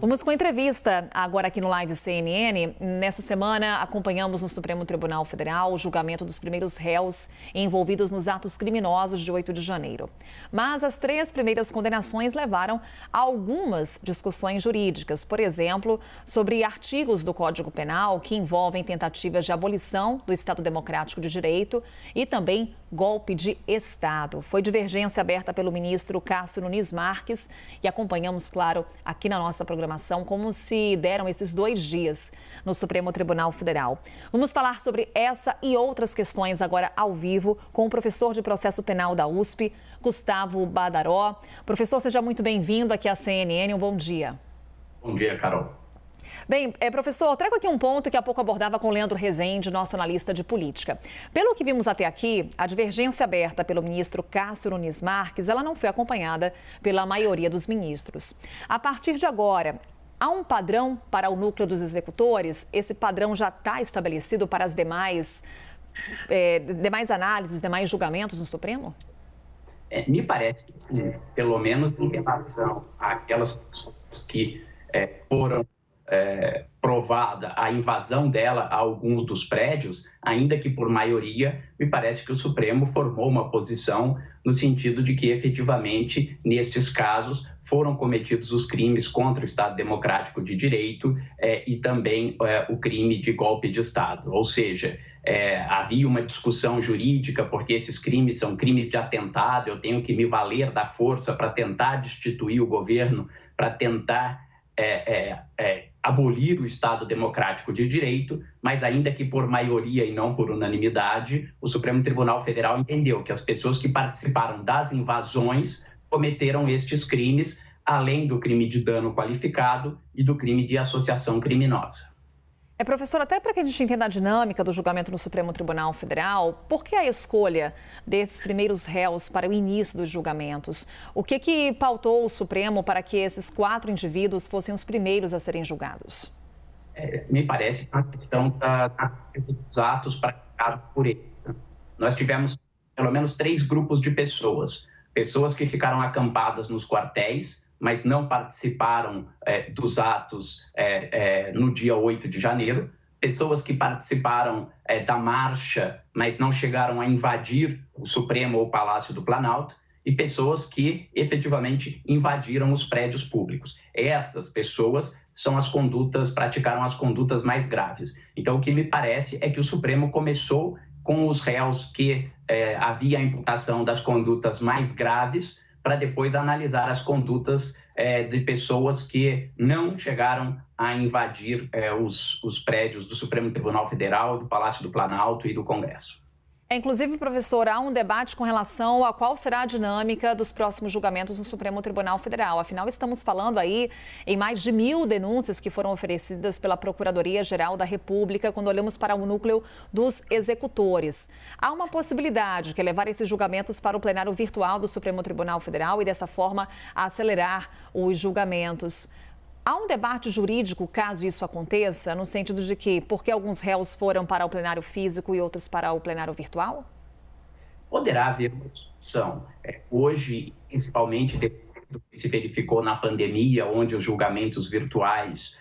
Vamos com a entrevista agora aqui no Live CNN. Nessa semana, acompanhamos no Supremo Tribunal Federal o julgamento dos primeiros réus envolvidos nos atos criminosos de 8 de janeiro. Mas as 3 primeiras condenações levaram a algumas discussões jurídicas, por exemplo, sobre artigos do Código Penal que envolvem tentativas de abolição do Estado Democrático de Direito e também golpe de Estado. Foi divergência aberta pelo ministro Cássio Nunes Marques e acompanhamos, claro, aqui na nossa programação como se deram esses 2 dias no Supremo Tribunal Federal. Vamos falar sobre essa e outras questões agora ao vivo com o professor de processo penal da USP, Gustavo Badaró. Professor, seja muito bem-vindo aqui à CNN. Um bom dia. Bom dia, Carol. Bem, professor, eu trago aqui um ponto que há pouco abordava com Leandro Rezende, nosso analista de política. Pelo que vimos até aqui, a divergência aberta pelo ministro Cássio Nunes Marques, ela não foi acompanhada pela maioria dos ministros. A partir de agora, há um padrão para o núcleo dos executores? Esse padrão já está estabelecido para as demais análises, demais julgamentos no Supremo? Me parece que sim, pelo menos em relação àquelas pessoas que foram provada a invasão dela a alguns dos prédios, ainda que por maioria, me parece que o Supremo formou uma posição no sentido de que, efetivamente, nestes casos, foram cometidos os crimes contra o Estado Democrático de Direito e também o crime de golpe de Estado. Ou seja, havia uma discussão jurídica, porque esses crimes são crimes de atentado, eu tenho que me valer da força para tentar destituir o governo, para tentar abolir o Estado Democrático de Direito, mas ainda que por maioria e não por unanimidade, o Supremo Tribunal Federal entendeu que as pessoas que participaram das invasões cometeram estes crimes, além do crime de dano qualificado e do crime de associação criminosa. Professor, até para que a gente entenda a dinâmica do julgamento no Supremo Tribunal Federal, por que a escolha desses primeiros réus para o início dos julgamentos? O que pautou o Supremo para que esses 4 indivíduos fossem os primeiros a serem julgados? Me parece que é uma questão dos atos praticados por ele. Nós tivemos pelo menos 3 grupos de pessoas. Pessoas que ficaram acampadas nos quartéis, mas não participaram dos atos no dia 8 de janeiro, pessoas que participaram da marcha, mas não chegaram a invadir o Supremo ou o Palácio do Planalto, e pessoas que efetivamente invadiram os prédios públicos. Estas pessoas praticaram as condutas mais graves. Então, o que me parece é que o Supremo começou com os réus que havia a imputação das condutas mais graves, para depois analisar as condutas de pessoas que não chegaram a invadir os prédios do Supremo Tribunal Federal, do Palácio do Planalto e do Congresso. Inclusive, professor, há um debate com relação a qual será a dinâmica dos próximos julgamentos no Supremo Tribunal Federal. Afinal, estamos falando aí em mais de 1.000 denúncias que foram oferecidas pela Procuradoria-Geral da República quando olhamos para o núcleo dos executores. Há uma possibilidade que é levar esses julgamentos para o plenário virtual do Supremo Tribunal Federal e, dessa forma, acelerar os julgamentos. Há um debate jurídico, caso isso aconteça, no sentido de que, porque alguns réus foram para o plenário físico e outros para o plenário virtual? Poderá haver uma discussão. Hoje, principalmente depois do que se verificou na pandemia, onde os julgamentos virtuais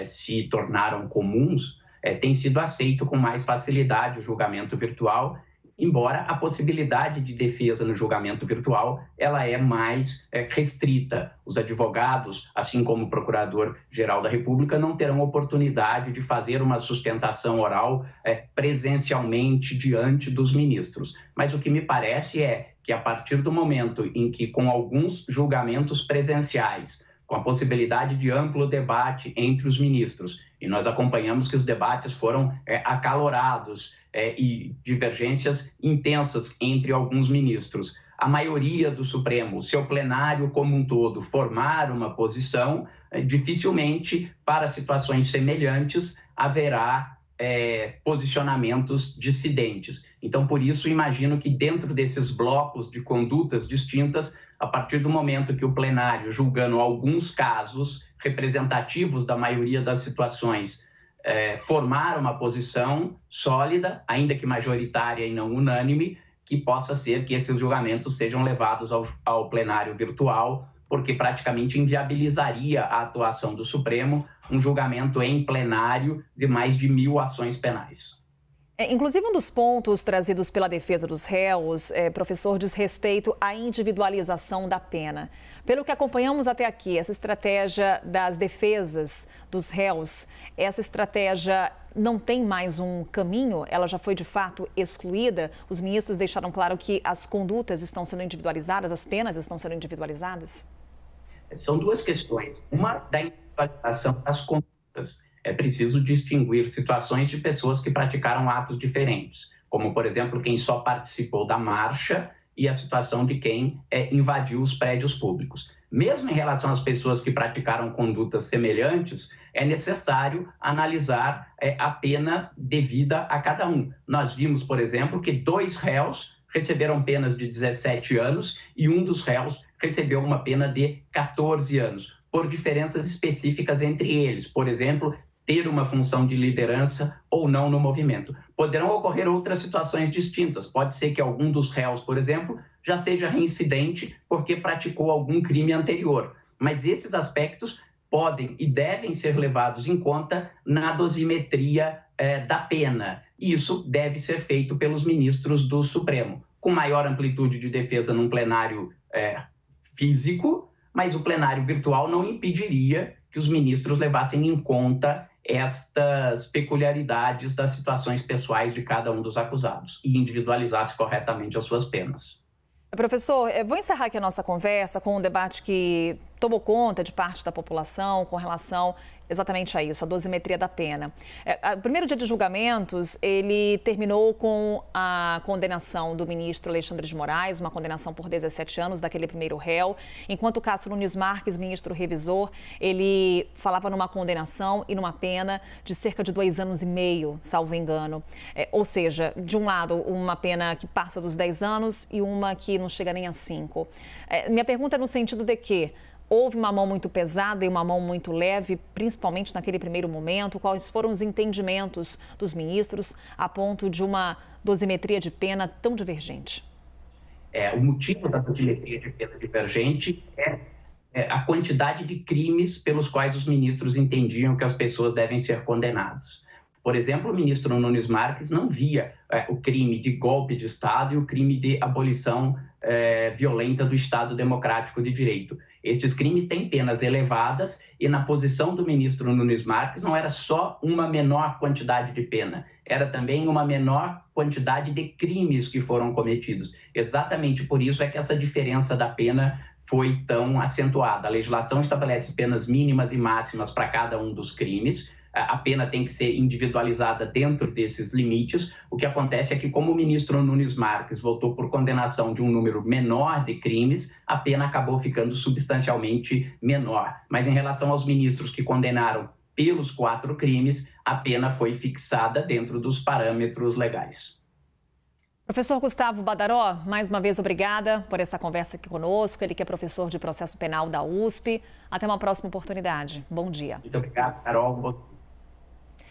se tornaram comuns, tem sido aceito com mais facilidade o julgamento virtual, embora a possibilidade de defesa no julgamento virtual ela é mais restrita. Os advogados, assim como o Procurador-Geral da República, não terão oportunidade de fazer uma sustentação oral presencialmente diante dos ministros. Mas o que me parece é que, a partir do momento em que, com alguns julgamentos presenciais, com a possibilidade de amplo debate entre os ministros, e nós acompanhamos que os debates foram acalorados e divergências intensas entre alguns ministros. A maioria do Supremo, o seu plenário como um todo, formar uma posição, dificilmente, para situações semelhantes, haverá posicionamentos dissidentes. Então, por isso, imagino que dentro desses blocos de condutas distintas, a partir do momento que o plenário, julgando alguns casos representativos da maioria das situações, formar uma posição sólida, ainda que majoritária e não unânime, que possa ser que esses julgamentos sejam levados ao plenário virtual porque praticamente inviabilizaria a atuação do Supremo, um julgamento em plenário de mais de 1.000 ações penais. Inclusive, um dos pontos trazidos pela defesa dos réus, professor, diz respeito à individualização da pena. Pelo que acompanhamos até aqui, essa estratégia das defesas dos réus, essa estratégia não tem mais um caminho? Ela já foi de fato excluída? Os ministros deixaram claro que as condutas estão sendo individualizadas, as penas estão sendo individualizadas? São duas questões. Uma da individualização das condutas. É preciso distinguir situações de pessoas que praticaram atos diferentes, como, por exemplo, quem só participou da marcha e a situação de quem invadiu os prédios públicos. Mesmo em relação às pessoas que praticaram condutas semelhantes, é necessário analisar a pena devida a cada um. Nós vimos, por exemplo, que 2 réus receberam penas de 17 anos e um dos réus recebeu uma pena de 14 anos, por diferenças específicas entre eles. Por exemplo, ter uma função de liderança ou não no movimento. Poderão ocorrer outras situações distintas. Pode ser que algum dos réus, por exemplo, já seja reincidente porque praticou algum crime anterior. Mas esses aspectos podem e devem ser levados em conta na dosimetria da pena. E isso deve ser feito pelos ministros do Supremo, com maior amplitude de defesa num plenário físico, mas o plenário virtual não impediria que os ministros levassem em conta estas peculiaridades das situações pessoais de cada um dos acusados e individualizasse corretamente as suas penas. Professor, vou encerrar aqui a nossa conversa com um debate que tomou conta de parte da população com relação exatamente a isso, a dosimetria da pena. O primeiro dia de julgamentos, ele terminou com a condenação do ministro Alexandre de Moraes, uma condenação por 17 anos daquele primeiro réu, enquanto o Cássio Nunes Marques, ministro revisor, ele falava numa condenação e numa pena de cerca de 2 anos e meio, salvo engano. Ou seja, de um lado, uma pena que passa dos 10 anos e uma que não chega nem a 5. Minha pergunta é no sentido de que houve uma mão muito pesada e uma mão muito leve, principalmente naquele primeiro momento. Quais foram os entendimentos dos ministros a ponto de uma dosimetria de pena tão divergente? O motivo da dosimetria de pena divergente é a quantidade de crimes pelos quais os ministros entendiam que as pessoas devem ser condenadas. Por exemplo, o ministro Nunes Marques não via o crime de golpe de Estado e o crime de abolição violenta do Estado Democrático de Direito. Estes crimes têm penas elevadas e na posição do ministro Nunes Marques não era só uma menor quantidade de pena, era também uma menor quantidade de crimes que foram cometidos. Exatamente por isso é que essa diferença da pena foi tão acentuada. A legislação estabelece penas mínimas e máximas para cada um dos crimes. A pena tem que ser individualizada dentro desses limites. O que acontece é que, como o ministro Nunes Marques votou por condenação de um número menor de crimes, a pena acabou ficando substancialmente menor. Mas em relação aos ministros que condenaram pelos 4 crimes, a pena foi fixada dentro dos parâmetros legais. Professor Gustavo Badaró, mais uma vez obrigada por essa conversa aqui conosco. Ele que é professor de processo penal da USP. Até uma próxima oportunidade. Bom dia. Muito obrigado, Carol.